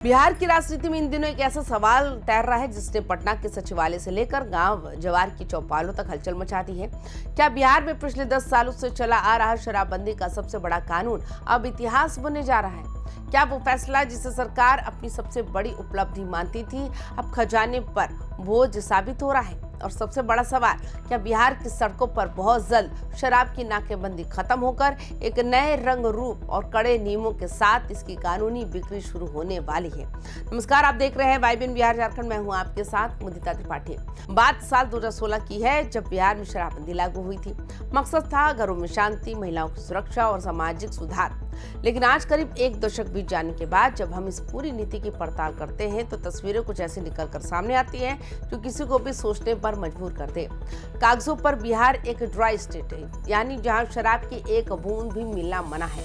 बिहार की राजनीति में इन दिनों एक ऐसा सवाल तैर रहा है जिसने पटना के सचिवालय से लेकर गांव जवार की चौपालों तक हलचल मचा दी है। क्या बिहार में पिछले 10 सालों से चला आ रहा शराबबंदी का सबसे बड़ा कानून अब इतिहास बनने जा रहा है? क्या वो फैसला जिसे सरकार अपनी सबसे बड़ी उपलब्धि मानती थी अब खजाने पर बोझ साबित हो रहा है? और सबसे बड़ा सवाल, क्या बिहार की सड़कों पर बहुत जल्द शराब की नाकेबंदी खत्म होकर एक नए रंग रूप और कड़े नियमों के साथ इसकी कानूनी बिक्री शुरू होने वाली है? नमस्कार, आप देख रहे हैं वाइबिन बिहार झारखंड। मैं हूं आपके साथ मुदिता त्रिपाठी। बात साल 2016 की है, जब बिहार में शराबबंदी लागू हुई थी। मकसद था घरों में शांति, महिलाओं की सुरक्षा और सामाजिक सुधार। लेकिन आज करीब एक दशक बीत जाने के बाद जब हम इस पूरी नीति की पड़ताल करते हैं तो तस्वीरें कुछ ऐसी निकलकर सामने आती हैं जो किसी को भी सोचने पर मजबूर कर दे। कागजों पर बिहार एक ड्राई स्टेट है, यानी जहां शराब की एक बूंद भी मिलना मना है।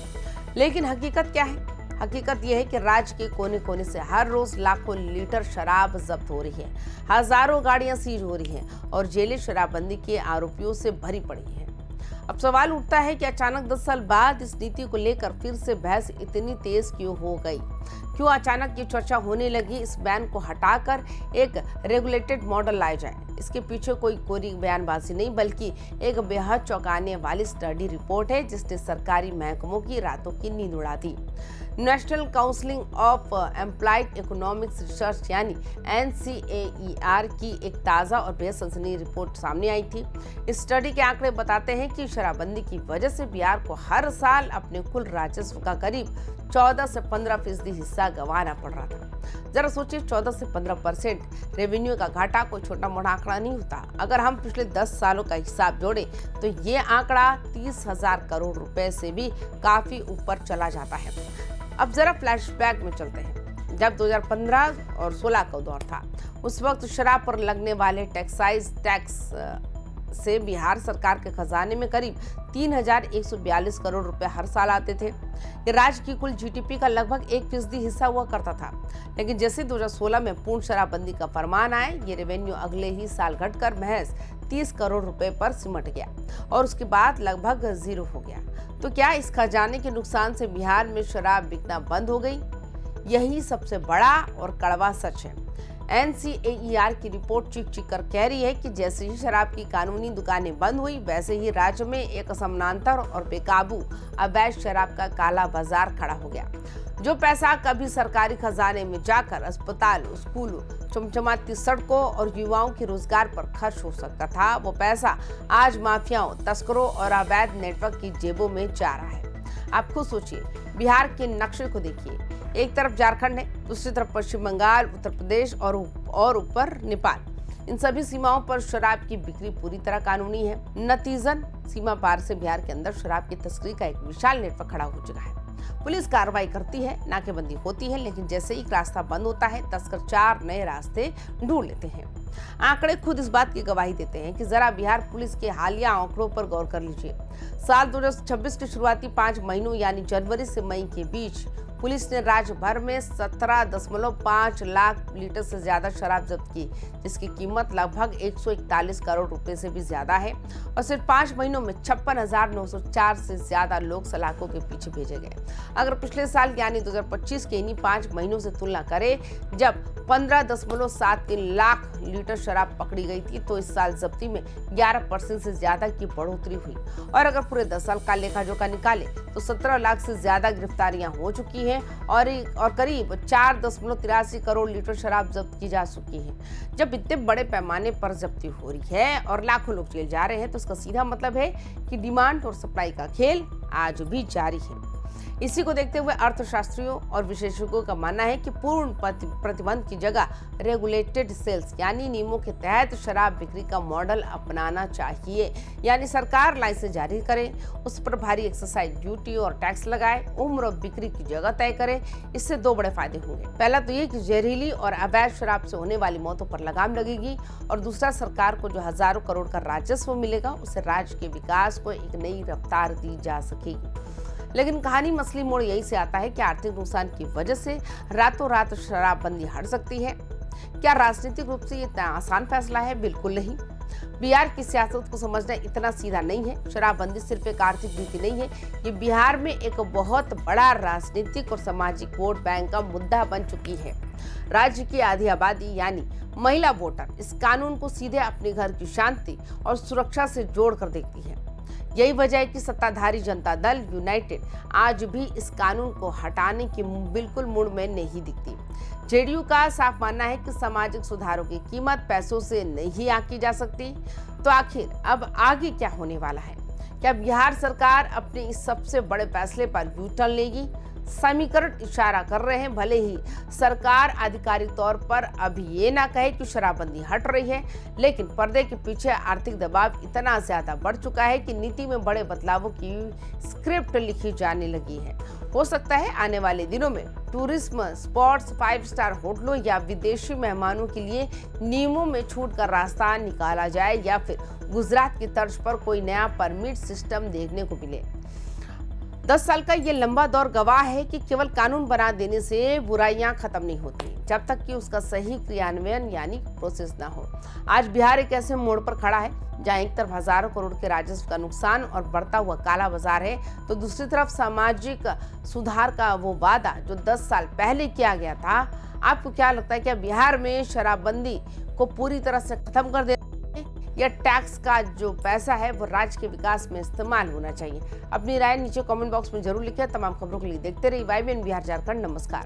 लेकिन हकीकत क्या है? हकीकत यह है कि राज्य के कोने कोने से हर रोज लाखों लीटर शराब जब्त हो रही है, हजारों गाड़ियां सीज हो रही हैं और जेलें शराबबंदी के आरोपियों से भरी पड़ी है। अब सवाल उठता है कि अचानक 10 साल बाद इस नीति को लेकर फिर से बहस इतनी तेज क्यों हो गई? क्यों अचानक ये चर्चा होने लगी इस बैन को हटाकर एक रेगुलेटेड मॉडल लाया जाए? इसके पीछे कोई कोरी बयानबाजी नहीं, बल्कि एक बेहद चौंकाने वाली स्टडी रिपोर्ट है जिसने सरकारी महकमों की रातों की नींद उड़ा दी। National council of employed economics research यानी NCAER की एक ताज़ा और बेहद सनसनीखेज रिपोर्ट सामने आई थी। इस स्टडी के आंकड़े बताते हैं कि शराबबंदी की वजह से बिहार को हर साल अपने कुल राजस्व का करीब 14 से 15% हिस्सा गंवाना पड़ रहा था। जरा सोचिए, 14 से 15% रेवेन्यू का घाटा कोई छोटा मोटा आंकड़ा नहीं होता। अगर हम पिछले 10 सालों का हिसाब जोड़ें तो ये आंकड़ा 30,000 करोड़ रुपए से भी काफी ऊपर चला जाता है। अब जरा फ्लैशबैक में चलते हैं। जब 2015 और 16 का दौर था, उस वक्त शराब पर लगने वाले एक्साइज टैक्स से बिहार सरकार के खजाने में करीब 3,142 करोड़ रुपए हर साल आते थे। ये राज्य की कुल GDP का लगभग 1% हिस्सा हुआ करता था। लेकिन जैसे 2016 में पूर्ण शराबबंदी का फरमान आया, ये रेवेन्यू अगले ही साल घटकर महज 30 करोड़ रुपए पर सिमट गया और उसके बाद लगभग जीरो हो गया। तो क्या इस खजाने के नुकसान से बिहार में शराब बिकना बंद हो गई? यही सबसे बड़ा और कड़वा सच है। NCAER की रिपोर्ट चीख कर कह रही है कि जैसे ही शराब की कानूनी दुकानें बंद हुई, वैसे ही राज्य में एक समानांतर और बेकाबू अवैध शराब का काला बाजार खड़ा हो गया। जो पैसा कभी सरकारी खजाने में जाकर अस्पताल, स्कूलों, चमचमाती सड़कों और युवाओं के रोजगार पर खर्च हो सकता था, वो पैसा आज माफियाओं, तस्करों और अवैध नेटवर्क की जेबों में जा रहा है। आप खुद सोचिए, बिहार के नक्शे को देखिए। एक तरफ झारखंड है, दूसरी तरफ पश्चिम बंगाल, उत्तर प्रदेश और ऊपर नेपाल। इन सभी सीमाओं पर शराब की बिक्री पूरी तरह कानूनी है। नतीजन सीमा पार से बिहार के अंदर शराब की तस्करी का एक विशाल नेटवर्क खड़ा हो चुका है। पुलिस कार्रवाई करती है, नाकेबंदी होती है, लेकिन जैसे ही रास्ता बंद होता है, तस्कर 4 नए रास्ते ढूंढ लेते हैं। आंकड़े खुद इस बात की गवाही देते हैं कि जरा बिहार पुलिस के हालिया आंकड़ों पर गौर कर लीजिए। साल 2026 के शुरुआती 5 महीनों यानी जनवरी से मई के बीच पुलिस ने राज्य भर में 17.5 लाख लीटर से ज्यादा शराब जब्त की, जिसकी कीमत लगभग 141 करोड़ रुपए से भी ज्यादा है। और सिर्फ 5 महीनों में 56,904 से ज्यादा लोग सलाखों के पीछे भेजे गए। अगर पिछले साल यानी 2025 के इन्हीं 5 महीनों से तुलना करें, जब 15.73 लाख लीटर शराब पकड़ी गई थी, तो इस साल जब्ती में 11% से ज्यादा की बढ़ोतरी हुई। और अगर पूरे 10 साल का लेखा जोखा निकाले तो 17 लाख से ज्यादा गिरफ्तारियां हो चुकी हैं और करीब 4.83 करोड़ लीटर शराब जब्त की जा चुकी है। जब इतने बड़े पैमाने पर जब्ती हो रही है और लाखों लोग जेल जा रहे हैं, तो इसका सीधा मतलब है कि डिमांड और सप्लाई का खेल आज भी जारी है। इसी को देखते हुए अर्थशास्त्रियों और विशेषज्ञों का मानना है कि पूर्ण प्रतिबंध की जगह रेगुलेटेड सेल्स यानी नियमों के तहत शराब बिक्री का मॉडल अपनाना चाहिए। यानी सरकार लाइसेंस जारी करे, उस पर भारी एक्साइज ड्यूटी और टैक्स लगाए, उम्र और बिक्री की जगह तय करे। इससे 2 बड़े फायदे होंगे। पहला तो ये कि जहरीली और अवैध शराब से होने वाली मौतों पर लगाम लगेगी और दूसरा, सरकार को जो हजारों करोड़ का राजस्व मिलेगा, उससे राज्य के विकास को एक नई रफ्तार दी जा सकेगी। लेकिन कहानी में असली मोड़ यही से आता है कि आर्थिक नुकसान की वजह से रातों रात शराबबंदी हट सकती है। क्या राजनीतिक रूप से ये इतना आसान फैसला है? बिल्कुल नहीं। बिहार की सियासत को समझना इतना सीधा नहीं है। शराबबंदी सिर्फ एक आर्थिक नीति नहीं है, ये बिहार में एक बहुत बड़ा राजनीतिक और सामाजिक वोट बैंक का मुद्दा बन चुकी है। राज्य की आधी आबादी यानी महिला वोटर इस कानून को सीधे अपने घर की शांति और सुरक्षा से जोड़ कर देखती है। यही वजह है कि सत्ताधारी जनता दल यूनाइटेड आज भी इस कानून को हटाने की बिल्कुल मूड में नहीं दिखती। जेडीयू का साफ मानना है कि सामाजिक सुधारों की कीमत पैसों से नहीं आंकी जा सकती। तो आखिर अब आगे क्या होने वाला है? क्या बिहार सरकार अपने इस सबसे बड़े फैसले पर यू टर्न लेगी? समीकरण इशारा कर रहे हैं, भले ही सरकार आधिकारिक तौर पर अभी ये ना कहे कि शराबबंदी हट रही है, लेकिन पर्दे के पीछे आर्थिक दबाव इतना ज्यादा बढ़ चुका है कि नीति में बड़े बदलावों की स्क्रिप्ट लिखी जाने लगी है। हो सकता है आने वाले दिनों में टूरिज्म स्पॉट्स, 5 स्टार होटलों या विदेशी मेहमानों के लिए नियमों में छूट का रास्ता निकाला जाए, या फिर गुजरात की तर्ज पर कोई नया परमिट सिस्टम देखने को मिले। 10 साल का ये लंबा दौर गवाह है कि केवल कानून बना देने से बुराइयां खत्म नहीं होती, जब तक कि उसका सही क्रियान्वयन यानी प्रोसेस ना हो। आज बिहार एक ऐसे मोड़ पर खड़ा है जहां एक तरफ हजारों करोड़ के राजस्व का नुकसान और बढ़ता हुआ काला बाजार है, तो दूसरी तरफ सामाजिक सुधार का वो वादा जो 10 साल पहले किया गया था। आपको क्या लगता है, क्या बिहार में शराबबंदी को पूरी तरह से खत्म कर देना या टैक्स का जो पैसा है वो राज्य के विकास में इस्तेमाल होना चाहिए? अपनी राय नीचे कमेंट बॉक्स में जरूर लिखें। तमाम खबरों के लिए देखते रहिए YBN बिहार झारखंड। नमस्कार।